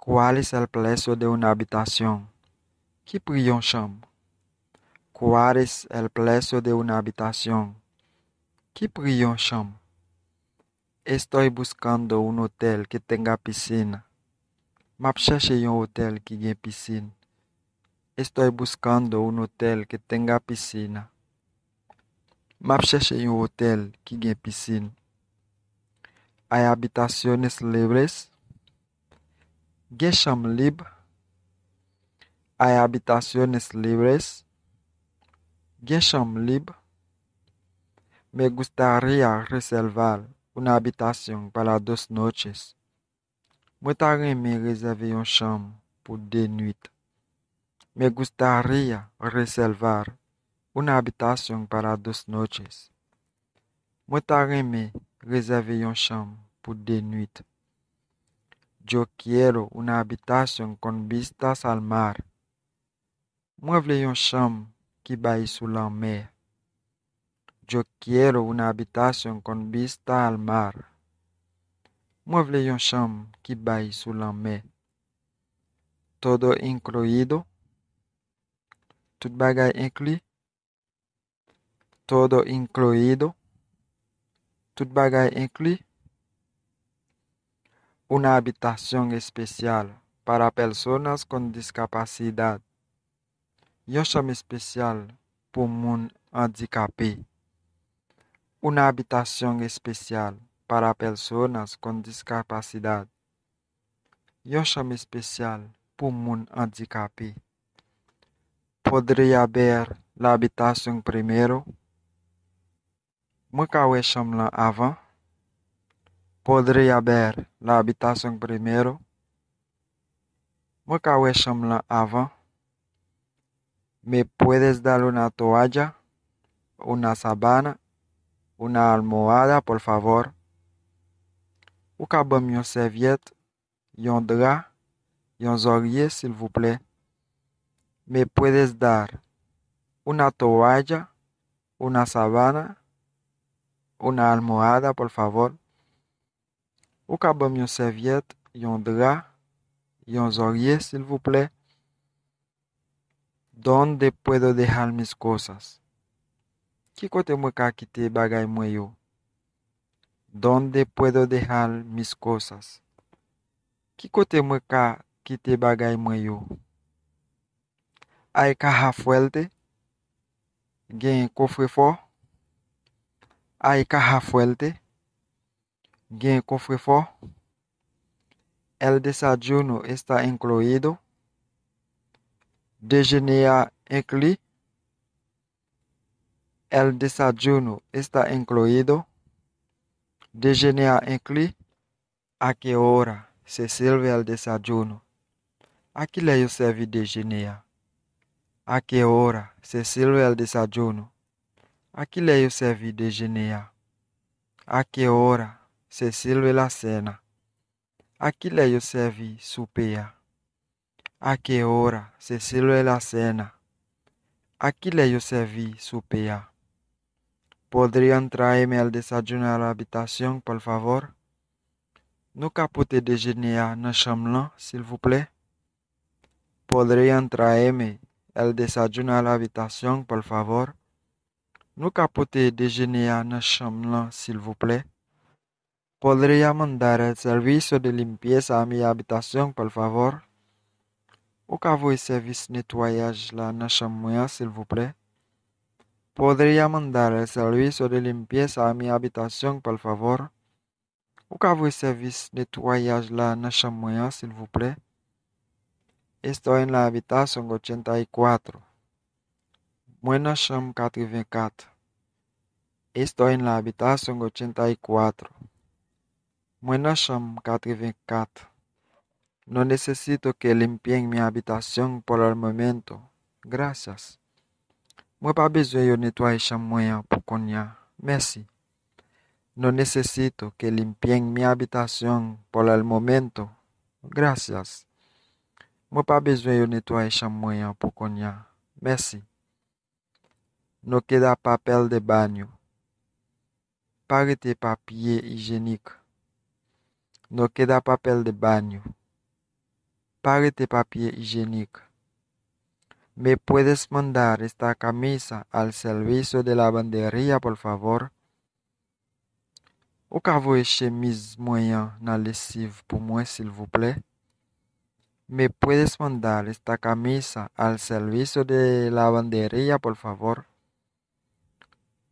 ¿Cuál es el precio de una habitación? ¿Qué precio chambre? ¿Cuál es el precio de una habitación? ¿Qué precio chambre? Estoy buscando un hotel que tenga piscina. Map cherche un hotel qui ait piscine. Estoy buscando un hotel que tenga piscina. Map cherche un hotel qui ait piscine. Hay habitaciones libres? Gen chambre libre? Hay habitaciones libres? Gen chambre libre? Me gustaría reservar una habitación para 2 noches. Moi ta reme réserver une chambre pour 2 nuits. Me gustaría reservar una habitación para 2 noches. Moi ta reme réserver une chambre pour 2 nuits. Yo quiero una habitación con vistas al mar. Moi vle une chambre qui baille sur la mer. Yo quiero una habitación con vista al mar. Moi vle une chambre qui baille sur la mer. Todo incluido. Tout bagay inclus. Todo incluido. Tout bagay inclus. Una habitación especial para personas con discapacidad. Yon chambre especial pour moun handicapé. Una habitación especial para personas con discapacidad. Yon chambre especial pour moun handicapé. Podría ver la habitación primero? Moi ka we chambre lan avant? Podría ver la habitación primero? Moi ka we chambre lan avant? ¿Me puedes dar una toalla, una sabana, una almohada, por favor? Ou ka bam yon serviette, yon drap, yon oreiller, s'il vous plaît? ¿Me puedes dar una toalla, una sabana, una almohada, por favor? Ou ka bam yon serviette, yon drap, yon oreiller, s'il vous plaît? ¿Dónde puedo dejar mis cosas? Ki kote mwen ka kite bagay mwen yo? ¿Dónde puedo dejar mis cosas? Ki kote mwen ka kite bagay mwen yo? Hay caja fuerte? Gen coffre-fort? Hay caja fuerte? Gen coffre-fort? El desayuno está incluido? Déjeuner inclus? El desayuno está incluido? Déjeuner inclus? ¿A qué hora se sirve el desayuno? ¿A qué hora yo servi déjeuner? ¿A qué hora se sirve el desayuno? ¿A qué hora yo servi déjeuner? ¿A qué hora se sirve la cena? ¿A qué hora yo servi souper? ¿A qué hora se sirve la cena? ¿A qué hora yo servi souper? ¿Podrían traerme el desayuno a la habitación, por favor? Nou ka pote déjeuner nan chambre lan, s'il vous plaît? ¿Podrían traerme el desayuno a la habitación, por favor? Nou ka pote déjeuner nan chambre lan, s'il vous plaît? ¿Podría mandar el servicio de limpieza a mi habitación, por favor? Ou ka voye servis nettoyage la nan chambre mwen, s'il vous plaît? ¿Podría mandar el servicio de limpieza a mi habitación, por favor? Ou ka voye servis nettoyage la nan chambre mwen, s'il vous plaît? Estoy en la habitación 84. Mwen nan chambre 84. Estoy en la habitación 84. Mwen nan chambre 84. No necesito que limpien mi habitación por el momento. Gracias. Mwen pa bezwen yo netwaye chambre mwen pou konya. Merci. No necesito que limpien mi habitación por el momento. Gracias. Mwen pa bezwen yo netwaye chambre mwen pou konya. Merci. No queda papel de baño. Pa rete papier hygiénique. No queda papel de baño. Págate papel higiénico. ¿Me puedes mandar esta camisa al servicio de lavanderia, por favor? Ou ka voye chemise mwen nan lessive pour moi, s'il vous plaît? ¿Me puedes mandar esta camisa al servicio de lavanderia, por favor?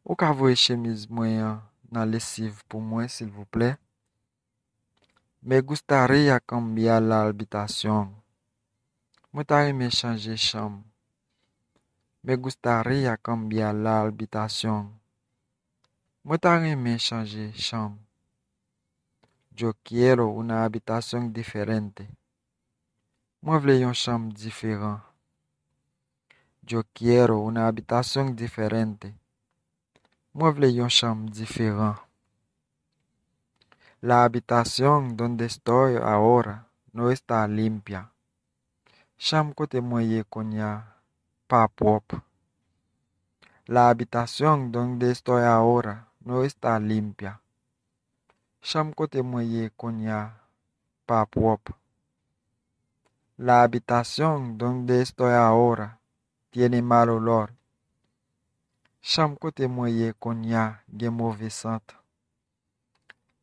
Ou ka voye chemise mwen nan lessive pour moi, s'il vous plaît? Me gustaría cambiar la habitación. Mwen ta reme changer chambre. Me gustaría cambiar la habitación. Mwen ta reme changer chambre. Yo quiero una habitación diferente. Mwen vle yon chambre différent. Yo quiero una habitación diferente. Mwen vle yon chambre différent. La habitación donde estoy ahora no está limpia. Chambre kote mwen ye konya pa propre. La habitación donde estoy ahora no está limpia. Chambre kote mwen ye konya pa propre. La habitación donde estoy ahora tiene mal olor. Chambre kote mwen ye konya gen mauvais scent.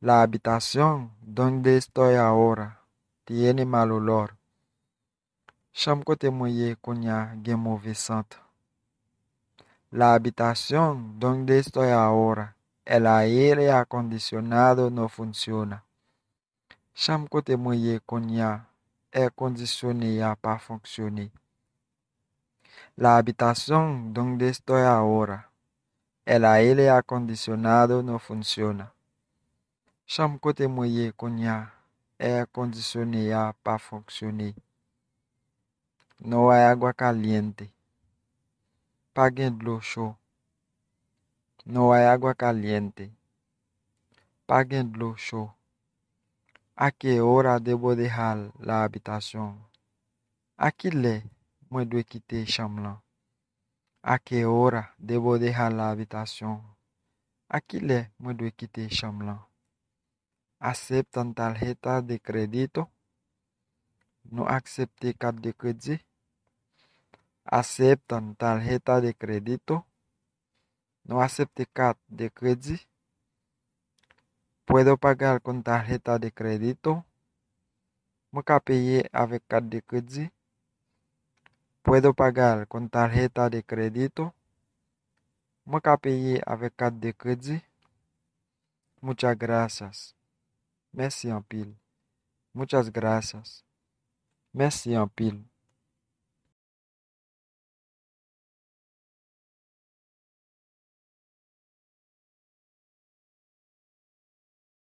La habitación donde estoy ahora tiene mal olor. Chambre kote mwen ye konya gen mauvais scent. La habitación donde estoy ahora, el aire acondicionado no funciona. Chambre kote mwen ye konya air conditionné a pas fonctionné. La habitación donde estoy ahora, el aire acondicionado no funciona. Chambre kote mwen ye konya air conditionné a pas fonctionné. No hay agua caliente. Pa gen d'eau chaud. No hay agua caliente. Pa gen d'eau chaud. A qué hora debo dejar la habitación? A qui le mwen dwe kite chambre lan? A qué hora debo dejar la habitación? A qui le mwen dwe kite chambre lan? Aceptan tarjeta de crédito? No accepte carte de crédit? Aceptan tarjeta de crédito? No acepte carte de crédit? Puedo pagar con tarjeta de crédito? Mwen ka paye avec carte de crédit? Puedo pagar con tarjeta de crédito? Mwen ka paye avec carte de crédit? Muchas gracias. Merci en pile. Muchas gracias. Merci en pile.